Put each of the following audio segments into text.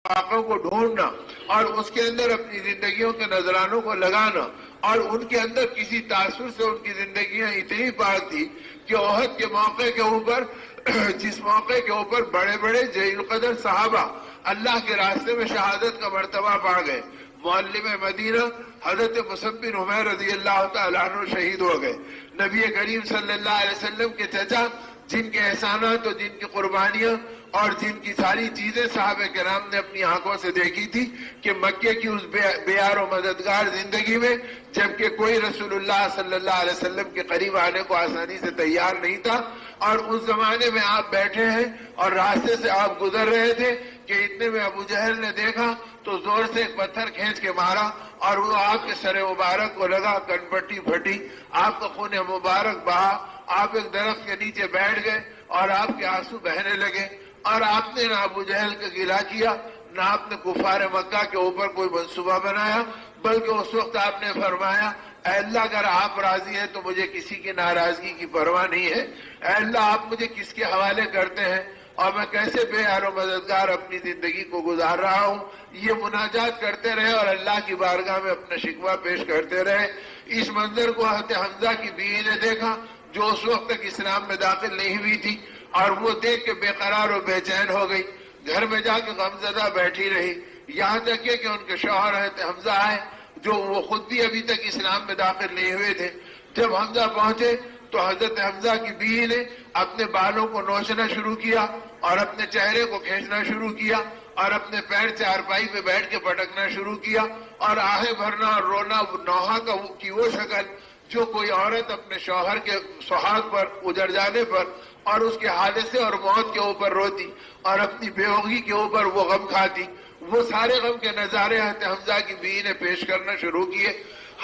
مواقع کو ڈھونڈنا اور اس کے اندر اپنی زندگیوں کے نذرانوں کو لگانا، اور ان کے اندر کسی تاثر سے ان کی زندگیاں اتنی پاک تھی کہ احد کے موقع کے اوپر جس موقع کے اوپر بڑے بڑے جلیل القدر صحابہ اللہ کے راستے میں شہادت کا مرتبہ پا گئے، معلم مدینہ حضرت مصعب بن عمیر رضی اللہ تعالیٰ عنہ شہید ہو گئے، نبی کریم صلی اللہ علیہ وسلم کے چچا جن کے احسانات اور جن کی قربانیاں اور جن کی ساری چیزیں صحابہ کرام نے اپنی آنکھوں سے دیکھی تھی کہ مکے کی اس بے یار و مددگار زندگی میں جبکہ کوئی رسول اللہ صلی اللہ علیہ وسلم کے قریب آنے کو آسانی سے تیار نہیں تھا، اور اس زمانے میں آپ بیٹھے ہیں اور راستے سے آپ گزر رہے تھے کہ اتنے میں ابو جہل نے دیکھا تو زور سے ایک پتھر کھینچ کے مارا اور وہ آپ کے سر مبارک کو لگا، کنپٹی پھٹی، آپ کا خون مبارک بہا، آپ ایک درخت کے نیچے بیٹھ گئے اور آپ کے آنسو بہنے لگے، اور آپ نے نہ ابو جہل کا گلہ کیا نہ آپ نے کفار مکہ کے اوپر کوئی منصوبہ بنایا، بلکہ اس وقت آپ نے فرمایا اے اللہ اگر آپ راضی ہیں تو مجھے کسی کی ناراضگی کی پرواہ نہیں ہے، اے اللہ آپ مجھے کس کے حوالے کرتے ہیں اور میں کیسے بے یار و مددگار اپنی زندگی کو گزار رہا ہوں۔ یہ مناجات کرتے رہے اور اللہ کی بارگاہ میں اپنا شکوہ پیش کرتے رہے۔ اس منظر کو حضرت حمزہ کی بیوی نے دیکھا جو اس وقت تک اسلام میں داخل نہیں ہوئی تھی، اور وہ دیکھ کے بے قرار و بے چین ہو گئی، گھر میں جا کے غمزدہ بیٹھی رہی، یہاں تک کہ ان کے شوہر حضرت حمزہ آئے جو وہ خود بھی ابھی تک اسلام میں داخل نہیں ہوئے تھے۔ جب حمزہ پہنچے تو حضرت حمزہ کی بیوی نے اپنے بالوں کو نوچنا شروع کیا اور اپنے چہرے کو کھینچنا شروع کیا اور اپنے پیر چارپائی پہ بیٹھ کے پٹکنا شروع کیا اور آہیں بھرنا اور رونا، نوحہ کی وہ شکل جو کوئی عورت اپنے شوہر کے سہاگ پر اجڑ جانے پر اور اس کے حادثے اور موت کے اوپر روتی اور اپنی بیوگی کے اوپر وہ غم کھاتی، وہ سارے غم کے نظارے حضرت حمزہ کی بیوی نے پیش کرنا شروع کیے۔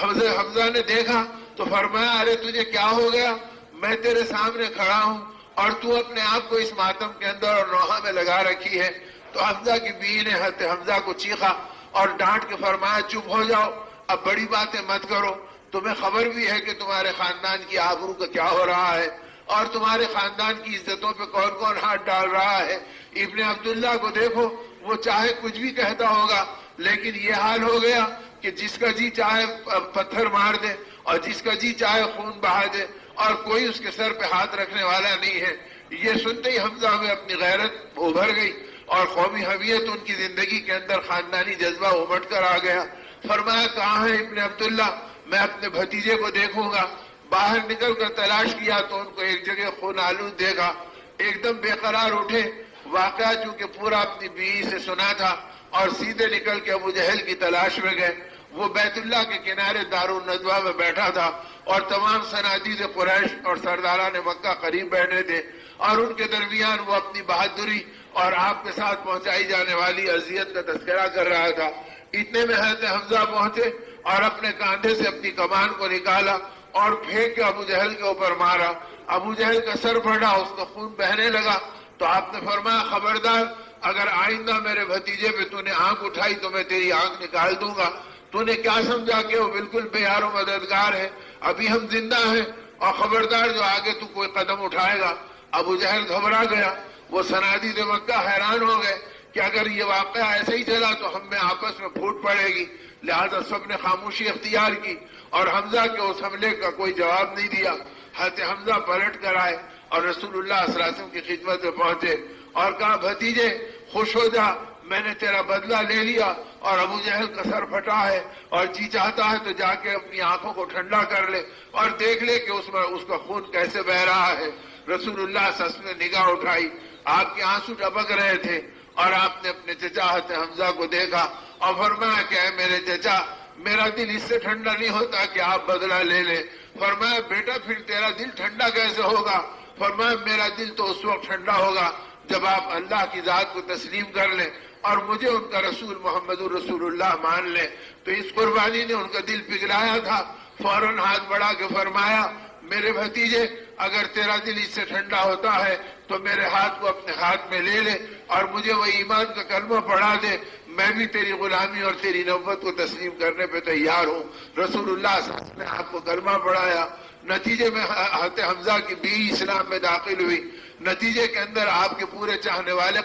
حمزہ نے دیکھا تو فرمایا ارے تجھے کیا ہو گیا، میں تیرے سامنے کھڑا ہوں اور تو اپنے آپ کو اس ماتم کے اندر اور نوحہ میں لگا رکھی ہے۔ تو حمزہ کی بیوی نے حضرت حمزہ کو چیخا اور ڈانٹ کے فرمایا چپ ہو جاؤ، اب بڑی باتیں مت کرو، تمہیں خبر بھی ہے کہ تمہارے خاندان کی آبرو کا کیا ہو رہا ہے اور تمہارے خاندان کی عزتوں پہ کون کون ہاتھ ڈال رہا ہے۔ ابن عبداللہ کو دیکھو، وہ چاہے کچھ بھی کہتا ہوگا لیکن یہ حال ہو گیا کہ جس کا جی چاہے پتھر مار دے اور جس کا جی چاہے خون بہا دے اور کوئی اس کے سر پہ ہاتھ رکھنے والا نہیں ہے۔ یہ سنتے ہی حمزہ میں اپنی غیرت ابھر گئی اور قومی حمیت ان کی زندگی کے اندر خاندانی جذبہ امٹ کر آ گیا۔ فرمایا کہاں ہے ابن عبداللہ، میں اپنے بھتیجے کو دیکھوں گا۔ باہر نکل کر تلاش کیا تو ان کو ایک جگہ خون آلود دیکھا، ایک دم بے قرار اٹھے، واقعہ چونکہ پورا اپنی بیوی سے سنا تھا اور سیدھے نکل کے ابو جہل کی تلاش میں گئے۔ وہ بیت اللہ کے کنارے دارالندوہ میں بیٹھا تھا اور تمام صنادید قریش اور سرداران مکہ قریب بیٹھے تھے اور ان کے درمیان وہ اپنی بہادری اور آپ کے ساتھ پہنچائی جانے والی اذیت کا تذکرہ کر رہا تھا۔ اتنے میں حضرت حمزہ پہنچے اور اپنے کاندھے سے اپنی کمان کو نکالا اور پھینک کے ابو جہل کے اوپر مارا۔ ابو جہل کا سر پھٹا، اس کا خون بہنے لگا تو آپ نے فرمایا خبردار اگر آئندہ میرے بھتیجے پہ تو نے آنکھ اٹھائی تو میں تیری آنکھ نکال دوں گا۔ تو نے کیا سمجھا کہ وہ بالکل بے یار و مددگار ہے، ابھی ہم زندہ ہیں اور خبردار جو آگے تو کوئی قدم اٹھائے گا۔ ابو جہل گھبرا گیا، وہ صنادید مکہ حیران ہو گئے کہ اگر یہ واقعہ ایسے ہی چلا تو ہم میں آپس میں پھوٹ پڑے گی، لہذا سب نے خاموشی اختیار کی اور حمزہ کے اس حملے کا کوئی جواب نہیں دیا۔ حضرت حمزہ پلٹ کر آئے اور رسول اللہ صلی اللہ علیہ وسلم کی خدمت میں پہنچے اور کہا بھتیجے خوش ہو جا، میں نے تیرا بدلہ لے لیا اور ابو جہل کا سر پھٹا ہے اور جی چاہتا ہے تو جا کے اپنی آنکھوں کو ٹھنڈا کر لے اور دیکھ لے کہ اس کا خون کیسے بہ رہا ہے۔ رسول اللہ صلی اللہ علیہ وسلم نے نگاہ اٹھائی، آپ کے آنسو ٹپک رہے تھے اور آپ نے اپنے چچا حضرت حمزہ کو دیکھا اور فرمایا کہ اے میرے چچا، میرا دل اس سے ٹھنڈا نہیں ہوتا کہ آپ بدلہ لے لیں۔ فرمایا بیٹا پھر تیرا دل ٹھنڈا کیسے ہوگا؟ فرمایا میرا دل تو اس وقت ٹھنڈا ہوگا جب آپ اللہ کی ذات کو تسلیم کر لیں اور مجھے ان کا رسول محمد رسول اللہ مان لیں۔ تو اس قربانی نے ان کا دل پگھلایا تھا۔ فوراً ہاتھ بڑھا کے فرمایا میرے بھتیجے اگر تیرا دل اس سے ٹھنڈا ہوتا ہے تو میرے ہاتھ کو اپنے ہاتھ میں لے لے اور مجھے وہ ایمان کا کلمہ پڑھا دے، میں بھی تیری غلامی اور تیری نبوت کو تسلیم کرنے پہ تیار ہوں۔ رسول اللہ صلی اللہ علیہ وسلم نے آپ کو کلمہ پڑھایا، نتیجے میں حضرت حمزہ کی بیوی اسلام میں داخل ہوئی، نتیجے کے اندر آپ کے پورے چاہنے والے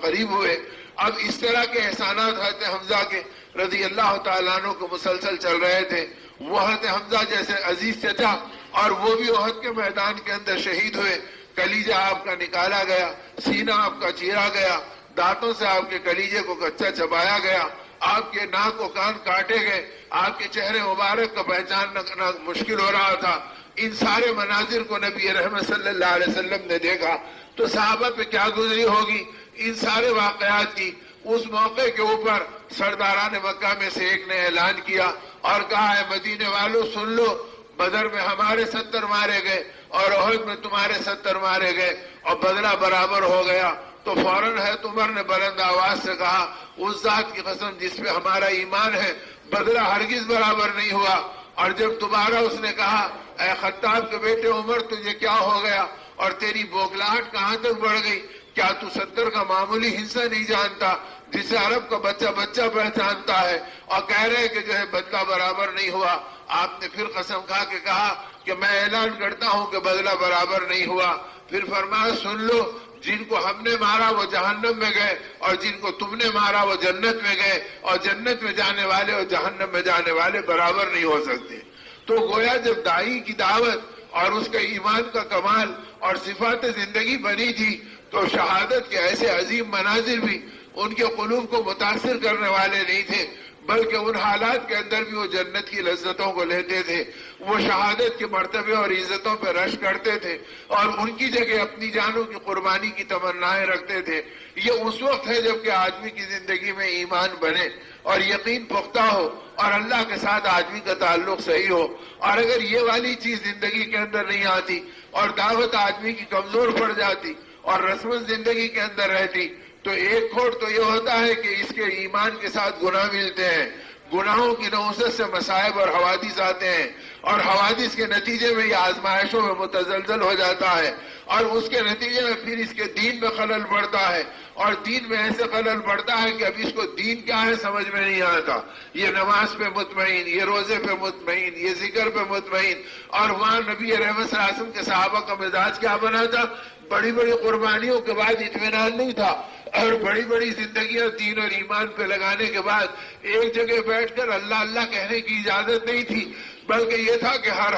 قریب ہوئے اب اس طرح کے احسانات حضرت حمزہ کے رضی اللہ تعالیٰ عنہ کو مسلسل چل رہے تھے. وہ حضرت حمزہ جیسے عزیز چچا، اور وہ بھی احد کے میدان کے اندر شہید ہوئے. کلیجہ آپ کا نکالا گیا، سینہ آپ کا چیرا گیا، دانتوں سے آپ کے کلیجے کو کچا چبایا گیا، آپ کے ناک و کان کاٹے گئے، آپ کے چہرے مبارک کا پہچاننا مشکل ہو رہا تھا. ان سارے مناظر کو نبی رحمت صلی اللہ علیہ وسلم نے دیکھا تو صحابہ پہ کیا گزری ہوگی ان سارے واقعات کی. اس موقع کے اوپر سرداران مکہ میں سے ایک نے اعلان کیا اور کہا ہے مدینے والوں سن لو، بدر میں ہمارے 70 مارے گئے اور احد میں تمہارے 70 مارے گئے اور بدلہ برابر ہو گیا. تو فوراً حضرت عمر نے بلند آواز سے کہا اس ذات کی قسم جس پہ ہمارا ایمان ہے بدلہ ہرگز برابر نہیں ہوا. اور جب دوبارہ اس نے کہا اے خطاب کے بیٹے عمر تجھے کیا ہو گیا اور تیری بوکھلاہٹ کہاں تک بڑھ گئی؟ کیا تو 70 کا معمولی حصہ نہیں جانتا جسے عرب کا بچہ بچہ پہچانتا ہے؟ اور کہہ رہے کہ جو ہے بدلہ برابر نہیں ہوا. آپ نے پھر قسم کھا کے کہا کہ میں اعلان کرتا ہوں کہ بدلہ برابر نہیں ہوا. پھر فرمایا سن لو، جن کو ہم نے مارا وہ جہنم میں گئے اور جن کو تم نے مارا وہ جنت میں گئے، اور جنت میں جانے والے اور جہنم میں جانے والے برابر نہیں ہو سکتے. تو گویا جب داعی کی دعوت اور اس کا ایمان کا کمال اور صفات زندگی بنی تھی تو شہادت کے ایسے عظیم مناظر بھی ان کے قلوب کو متاثر کرنے والے نہیں تھے، بلکہ ان حالات کے اندر بھی وہ جنت کی لذتوں کو لیتے تھے. وہ شہادت کے مرتبے اور عزتوں پہ رشک کرتے تھے اور ان کی جگہ اپنی جانوں کی قربانی کی تمنائیں رکھتے تھے. یہ اس وقت ہے جب کہ آدمی کی زندگی میں ایمان بنے اور یقین پختہ ہو اور اللہ کے ساتھ آدمی کا تعلق صحیح ہو. اور اگر یہ والی چیز زندگی کے اندر نہیں آتی اور دعوت آدمی کی کمزور پڑ جاتی اور رسم زندگی کے اندر رہتی تو ایک کھوٹ تو یہ ہوتا ہے کہ اس کے ایمان کے ساتھ گناہ ملتے ہیں، گناہوں کی نوست سے مصائب اور حوادث آتے ہیں اور حوادث کے نتیجے میں یہ آزمائشوں میں متزلزل ہو جاتا ہے اور اس کے نتیجے میں پھر اس کے دین میں خلل پڑتا ہے اور دین میں ایسے خلل پڑتا ہے کہ اب اس کو دین کیا ہے سمجھ میں نہیں آتا. یہ نماز پہ مطمئن، یہ روزے پہ مطمئن، یہ ذکر پہ مطمئن. اور وہاں نبی رحمت صلی اللہ علیہ وسلم کے صحابہ کا مزاج کیا بنا تھا؟ بڑی بڑی قربانیوں کے بعد اطمینان نہیں تھا اور بڑی بڑی زندگیاں دین اور ایمان پہ لگانے کے بعد ایک جگہ بیٹھ کر اللہ اللہ کہنے کی اجازت نہیں تھی، بلکہ یہ تھا کہ ہر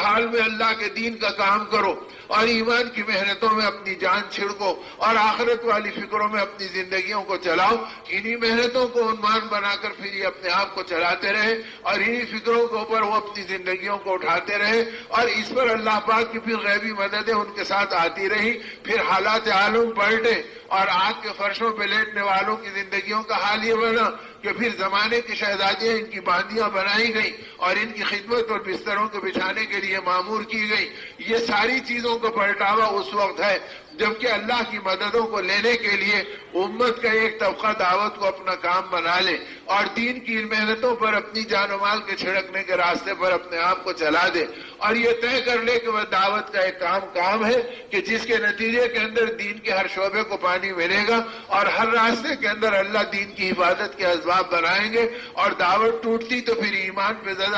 حال میں اللہ کے دین کا کام کرو اور ایمان کی محنتوں میں اپنی جان چھڑکو اور آخرت والی فکروں میں اپنی زندگیوں کو چلاؤ. انہی محنتوں کو عنوان بنا کر پھر یہ اپنے آپ کو چلاتے رہے اور انہی فکروں کے اوپر وہ اپنی زندگیوں کو اٹھاتے رہے اور اس پر اللہ پاک کی پھر غیبی مددیں ان کے ساتھ آتی رہی. پھر حالات عالم پلٹے اور آگ کے فرشوں پہ لیٹنے والوں کی زندگیوں کا حال یہ بنا کہ پھر زمانے کی شہزادیاں ان کی باندیاں بنائی گئی اور ان کی خدمت اور بستروں کے بچھانے کے لیے معمور کی گئی. یہ ساری چیزوں کا پلٹاوا اس وقت ہے جبکہ اللہ کی مددوں کو لینے کے لیے امت کا ایک طبقہ دعوت کو اپنا کام بنا لے اور دین کی ان محنتوں پر اپنی جان و مال کے چھڑکنے کے راستے پر اپنے آپ کو چلا دے اور یہ طے کر لے کہ وہ دعوت کا ایک کام ہے کہ جس کے نتیجے کے اندر دین کے ہر شعبے کو پانی ملے گا اور ہر راستے کے اندر اللہ دین کی حفاظت کے اسباب بنائیں گے. اور دعوت ٹوٹتی تو پھر ایمان پہ زد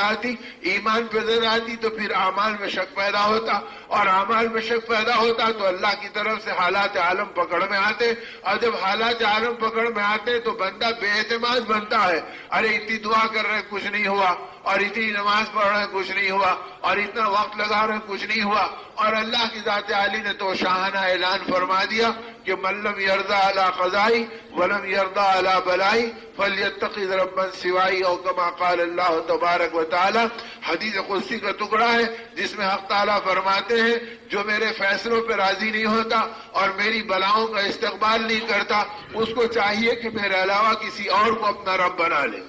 آتی تو پھر اعمال میں شک پیدا ہوتا اور اعمال میں شک پیدا ہوتا تو اللہ کی طرف سے حالات عالم پکڑ میں آتے اور جب حالات عالم پکڑ میں آتے تو بندہ بے اعتماد بنتا ہے. ارے اتنی دعا کر رہے کچھ نہیں ہوا اور اتنی نماز پڑھ رہے کچھ نہیں ہوا اور اتنا وقت لگا رہے کچھ نہیں ہوا. اور اللہ کی ذات عالی نے تو شاہانہ اعلان فرما دیا کہ من لم یرضى علی قضائی ولم یرضى علی بلائی فلیتخذ ربا سوائی او کما قال اللہ تبارک و تعالی. حدیث قدسی کا ٹکڑا ہے جس میں حق تعالیٰ فرماتے ہیں جو میرے فیصلوں پہ راضی نہیں ہوتا اور میری بلاؤں کا استقبال نہیں کرتا اس کو چاہیے کہ میرے علاوہ کسی اور کو اپنا رب بنا لے.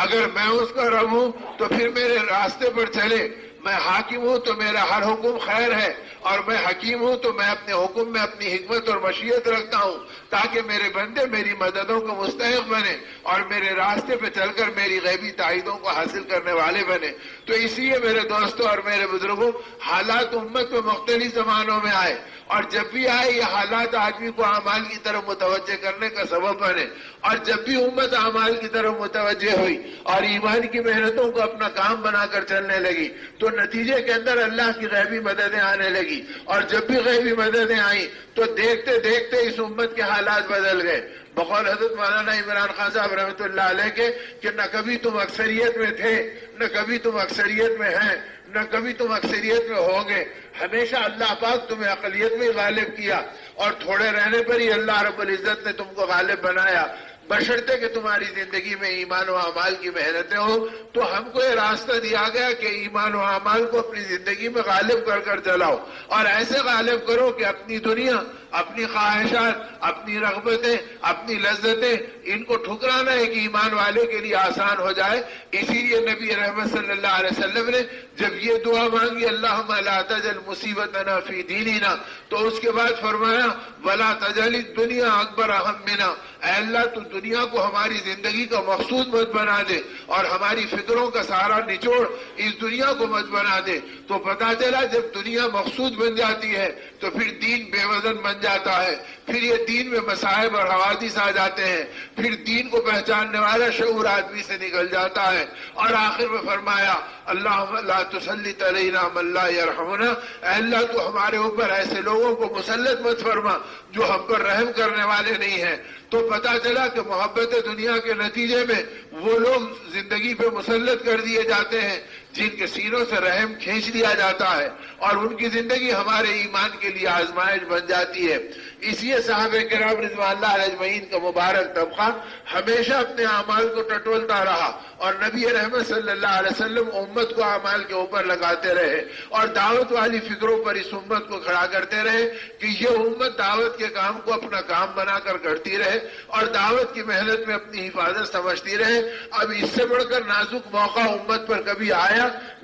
اگر میں اس کا رب ہوں تو پھر میرے راستے پر چلے. میں حاکم ہوں تو میرا ہر حکم خیر ہے اور میں حکیم ہوں تو میں اپنے حکم میں اپنی حکمت اور مشیت رکھتا ہوں تاکہ میرے بندے میری مددوں کو مستحق بنے اور میرے راستے پہ چل کر میری غیبی تائیدوں کو حاصل کرنے والے بنے. تو اس لیے میرے دوستوں اور میرے بزرگوں حالات امت میں مختلف زمانوں میں آئے اور جب بھی آئے یہ حالات آدمی کو اعمال کی طرف متوجہ کرنے کا سبب بنے اور جب بھی امت اعمال کی طرف متوجہ ہوئی اور ایمان کی محنتوں کو اپنا کام بنا کر چلنے لگی تو تو نتیجے کے اندر اللہ کی غیبی مددیں آنے لگی، اور جب بھی غیبی مددیں آئیں تو دیکھتے دیکھتے اس امت کے حالات بدل گئے۔ بقول حضرت مولانا عمران خان صاحب رحمۃ اللہ علیہ کے کہ نہ کبھی تم اکثریت میں تھے، نہ کبھی تم اکثریت میں ہیں، نہ کبھی تم اکثریت میں ہوں گے، ہمیشہ اللہ پاک تمہیں اقلیت میں غالب کیا، اور تھوڑے رہنے پر ہی اللہ رب العزت نے تم کو غالب بنایا، بشرطے کہ تمہاری زندگی میں ایمان و اعمال کی محنتیں ہو۔ تو ہم کو یہ راستہ دیا گیا کہ ایمان و اعمال کو اپنی زندگی میں غالب کر کر چلاؤ، اور ایسے غالب کرو کہ اپنی دنیا، اپنی خواہشات، اپنی رغبتیں، اپنی لذتیں، ان کو ٹھکرانا ایک ایمان والے کے لیے آسان ہو جائے۔ اسی لیے نبی رحمت صلی اللہ علیہ وسلم نے جب یہ دعا مانگی اللہم لا تجعل مصیبتنا فی دیننا، تو اس کے بعد فرمایا ولا تجعل الدنیا اکبر ہمنا، اے اللہ تو دنیا کو ہماری زندگی کا مقصود مت بنا دے، اور ہماری فکروں کا سارا نچوڑ اس دنیا کو مت بنا دے۔ تو پتا چلا جب دنیا مقصود بن جاتی ہے تو پھر دین بے وزن بن جاتا ہے، پھر یہ دین میں مصائب اور حوادث آ جاتے ہیں، پھر دین کو پہچاننے والا شعور آدمی سے نکل جاتا ہے۔ اور آخر میں فرمایا اللہم لا تسلط علینا من لا یرحمنا، اے اللہ تو ہمارے اوپر ایسے لوگوں کو مسلط مت فرما جو ہم پر رحم کرنے والے نہیں ہیں۔ تو پتا چلا کہ محبت دنیا کے نتیجے میں وہ لوگ زندگی پہ مسلط کر دیے جاتے ہیں جن کے سینوں سے رحم کھینچ لیا جاتا ہے، اور ان کی زندگی ہمارے ایمان کے لیے آزمائش بن جاتی ہے۔ اس لیے صحابہ کرام رضوان اللہ علیہ اجمعین کا مبارک طبقہ ہمیشہ اپنے اعمال کو ٹٹولتا رہا، اور نبی رحمت صلی اللہ علیہ وسلم امت کو اعمال کے اوپر لگاتے رہے، اور دعوت والی فکروں پر اس امت کو کھڑا کرتے رہے کہ یہ امت دعوت کے کام کو اپنا کام بنا کر کرتی رہے، اور دعوت کی محنت میں اپنی حفاظت سمجھتی رہے۔ اب اس سے بڑھ کر نازک موقع امت پر کبھی آیا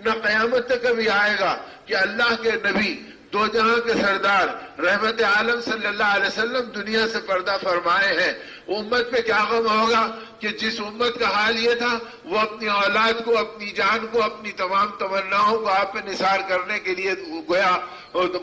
نہ قیامت تک کبھی آئے گا کہ اللہ کے نبی، دو جہاں کے سردار، رحمت عالم صلی اللہ علیہ وسلم دنیا سے پردہ فرمائے ہیں۔ امت پہ کیا غم ہوگا کہ جس امت کا حال یہ تھا وہ اپنی اولاد کو، اپنی جان کو، اپنی تمام تمناؤں کو آپ پہ نثار کرنے کے لیے گویا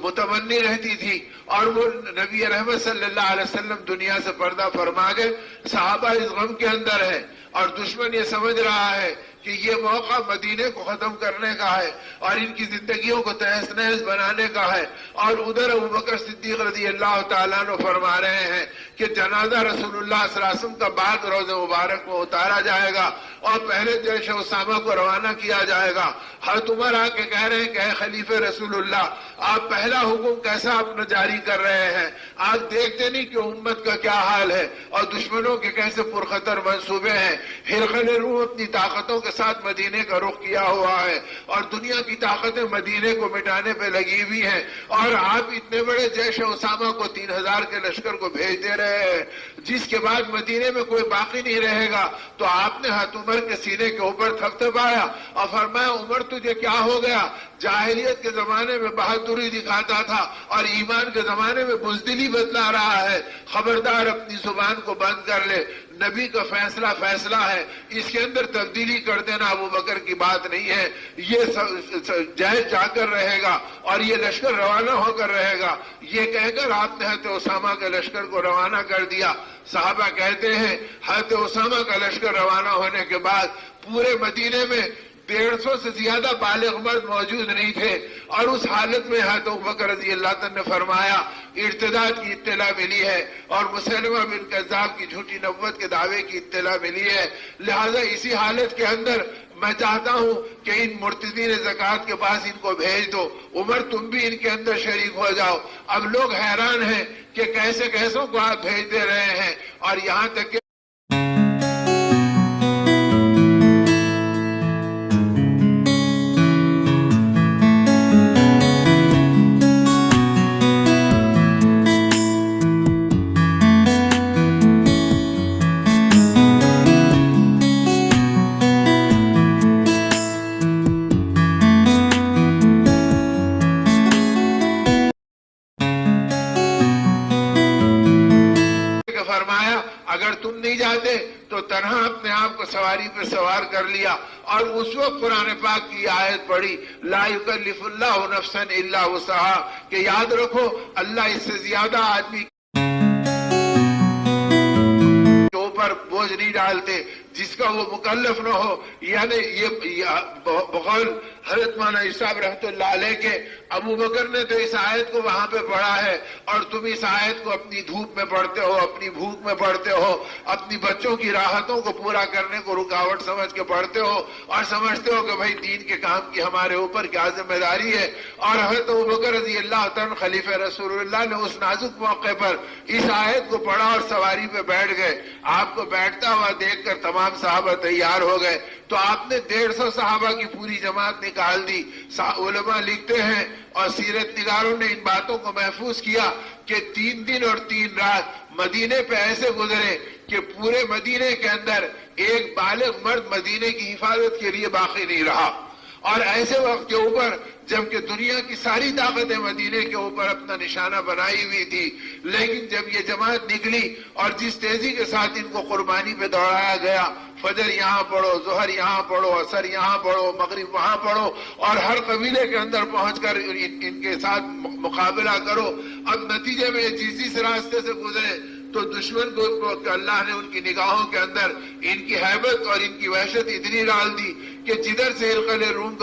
متمنی رہتی تھی، اور وہ نبی رحمت صلی اللہ علیہ وسلم دنیا سے پردہ فرما گئے۔ صحابہ اس غم کے اندر ہے، اور دشمن یہ سمجھ رہا ہے کہ یہ موقع مدینے کو ختم کرنے کا ہے اور ان کی زندگیوں کو تہس نہس بنانے کا ہے۔ اور ادھر ابوبکر صدیق رضی اللہ تعالیٰ عنہ فرما رہے ہیں کہ جنازہ رسول اللہ صلی اللہ علیہ وسلم کا بعد روز مبارک میں اتارا جائے گا، اور پہلے جیش اسامہ کو روانہ کیا جائے گا۔ حضرت عمر آ کے کہہ رہے ہیں کہ اے خلیفہ رسول اللہ، آپ پہلا حکم کیسا اپنا جاری کر رہے ہیں؟ آپ دیکھتے نہیں کہ امت کا کیا حال ہے اور دشمنوں کے کیسے پرخطر منصوبے ہیں۔ ہرقل روم اپنی طاقتوں کے ساتھ مدینے کا رخ کیا ہوا ہے، اور دنیا کی طاقتیں مدینے کو مٹانے پہ لگی ہوئی ہیں، اور آپ اتنے بڑے جیش اسامہ کو 3000 کے لشکر کو بھیج دے رہے ہیں جس کے بعد مدینے میں کوئی باقی نہیں رہے گا۔ تو آپ نے حضرت عمر کے سینے کے اوپر تھپتھپایا اور فرمایا عمر تجھے کیا ہو گیا؟ جاہلیت کے زمانے میں بہادری دکھاتا تھا اور ایمان کے زمانے میں بزدلی بتلا رہا ہے، خبردار اپنی زبان کو بند کر لے۔ نبی کا فیصلہ فیصلہ ہے، اس کے اندر تبدیلی کر دینا ابو بکر کی بات نہیں ہے۔ یہ جائز جا کر رہے گا اور یہ لشکر روانہ ہو کر رہے گا، یہ کہہ کر آپ نے حضرت اسامہ کے لشکر کو روانہ کر دیا۔ صحابہ کہتے ہیں حضرت اسامہ کا لشکر روانہ ہونے کے بعد پورے مدینے میں 150 سے زیادہ بالغ مرد موجود نہیں تھے، اور اس حالت میں حضرت ابوبکر رضی اللہ تعالیٰ نے فرمایا ارتداد کی اطلاع ملی ہے اور مسلمہ بن کذاب کی جھوٹی نبوت کے دعوے کی اطلاع ملی ہے، لہذا اسی حالت کے اندر میں چاہتا ہوں کہ ان مرتدین زکوٰۃ کے پاس ان کو بھیج دو، عمر تم بھی ان کے اندر شریک ہو جاؤ۔ اب لوگ حیران ہیں کہ کیسے کیسوں کو آپ بھیج دے رہے ہیں، اور یہاں تک کہ اگر تم نہیں جاتے تو تنہا اپنے آپ کو سواری پہ سوار کر لیا، اور اس وقت قرآن پاک کی آیت پڑھی لا یکلف اللہ نفسا الا وسعها، کہ یاد رکھو اللہ اس سے زیادہ آدمی کے اوپر بوجھ نہیں ڈالتے جس کا وہ مکلف نہ ہو. یعنی یہ بقول حضرت مولانا صاحب رحمۃ اللہ علیہ کے ابو بکر نے تو اس آیت کو وہاں پہ پڑھا ہے اور تم اس آیت کو اپنی دھوپ میں پڑھتے ہو, اپنی بھوک میں پڑھتے ہو, اپنی بچوں کی راحتوں کو پورا کرنے کو رکاوٹ سمجھ کے پڑھتے ہو اور سمجھتے ہو کہ بھائی دین کے کام کی ہمارے اوپر کیا ذمہ داری ہے. اور حضرت ابو بکر رضی اللہ تعالیٰ خلیفہ رسول اللہ نے اس نازک موقع پر اس آیت کو پڑھا اور سواری پہ بیٹھ گئے. آپ کو بیٹھتا ہوا دیکھ کر تمام صحابہ تیار ہو گئے تو آپ نے 150 صحابہ کی پوری جماعت نکال دی. علماء لکھتے ہیں اور سیرت نگاروں نے ان باتوں کو محفوظ کیا کہ 3 دن اور 3 رات مدینے پہ ایسے گزرے کہ پورے مدینے کے اندر ایک بالغ مرد مدینے کی حفاظت کے لیے باقی نہیں رہا. اور ایسے وقت کے اوپر جبکہ دنیا کی ساری طاقتیں مدینے کے اوپر اپنا نشانہ بنائی ہوئی تھی, لیکن جب یہ جماعت نکلی اور جس تیزی کے ساتھ ان کو قربانی پہ دوڑایا گیا, فجر یہاں پڑھو, ظہر یہاں پڑھو, عصر یہاں پڑھو, مغرب وہاں پڑھو اور ہر قبیلے کے اندر پہنچ کر ان کے ساتھ مقابلہ کرو. اب نتیجے میں جس راستے سے گزرے تو دشمن کو اللہ نے ان کی نگاہوں کے اندر ان کی ہیبت اور ان کی وحشت اتنی ڈال دی کہ جدھر سے ہرقل روم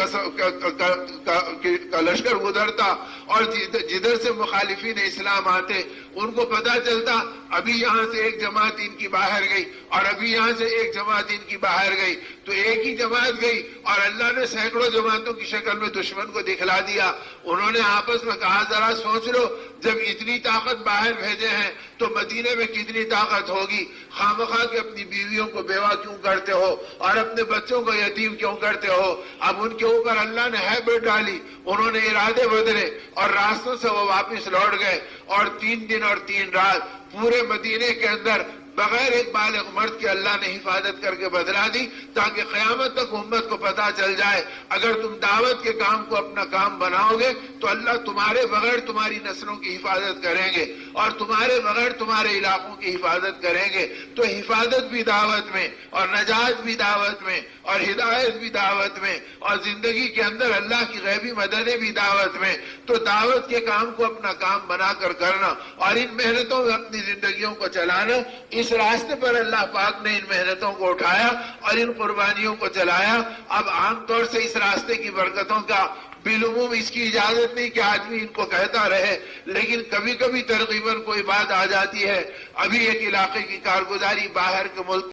کا لشکر گزرتا اور جدھر سے مخالفین اسلام آتے ان کو پتا چلتا ابھی یہاں سے ایک جماعت ان کی باہر گئی اور ابھی یہاں سے ایک جماعت ان کی باہر گئی تو ایک ہی جماعت گئی اور اللہ نے سینکڑوں جماعتوں کی شکل میں دشمن کو دکھلا دیا. انہوں نے آپس میں کہا ذرا سوچ لو جب اتنی طاقت باہر بھیجے ہیں تو مدینے میں کتنی طاقت ہوگی. خامخواہ کے اپنی بیویوں کو بیوہ کیوں کرتے ہو اور اپنے بچوں کو یتیم کیوں کرتے ہو. اب ان کے اوپر اللہ نے ہیبت ڈالی, انہوں نے ارادے بدلے اور راستوں سے وہ واپس لوٹ گئے اور 3 دن اور 3 رات پورے مدینے کے اندر بغیر ایک بالغ مرد کے اللہ نے حفاظت کر کے بدلا دی تاکہ قیامت تک امت کو پتا چل جائے اگر تم دعوت کے کام کو اپنا کام بناؤ گے تو اللہ تمہارے بغیر تمہاری نسلوں کی حفاظت کریں گے اور تمہارے بغیر تمہارے علاقوں کی حفاظت کریں گے. تو حفاظت بھی دعوت میں اور نجات بھی دعوت میں اور ہدایت بھی دعوت میں اور زندگی کے اندر اللہ کی غیبی مددیں بھی دعوت میں. تو دعوت کے کام کو اپنا کام بنا کر کرنا اور ان محنتوں میں اپنی زندگیوں کو چلانا, اس راستے پر اللہ پاک نے ان محنتوں کو اٹھایا اور ان قربانیوں کو چلایا. اب عام طور سے اس راستے کی برکتوں کا بالعموم اس کی اجازت نہیں کہ آدمی ان کو کہتا رہے, لیکن کبھی کبھی ترغیباً کوئی بات آ جاتی ہے. ابھی ایک علاقے کی کارگزاری باہر کے ملک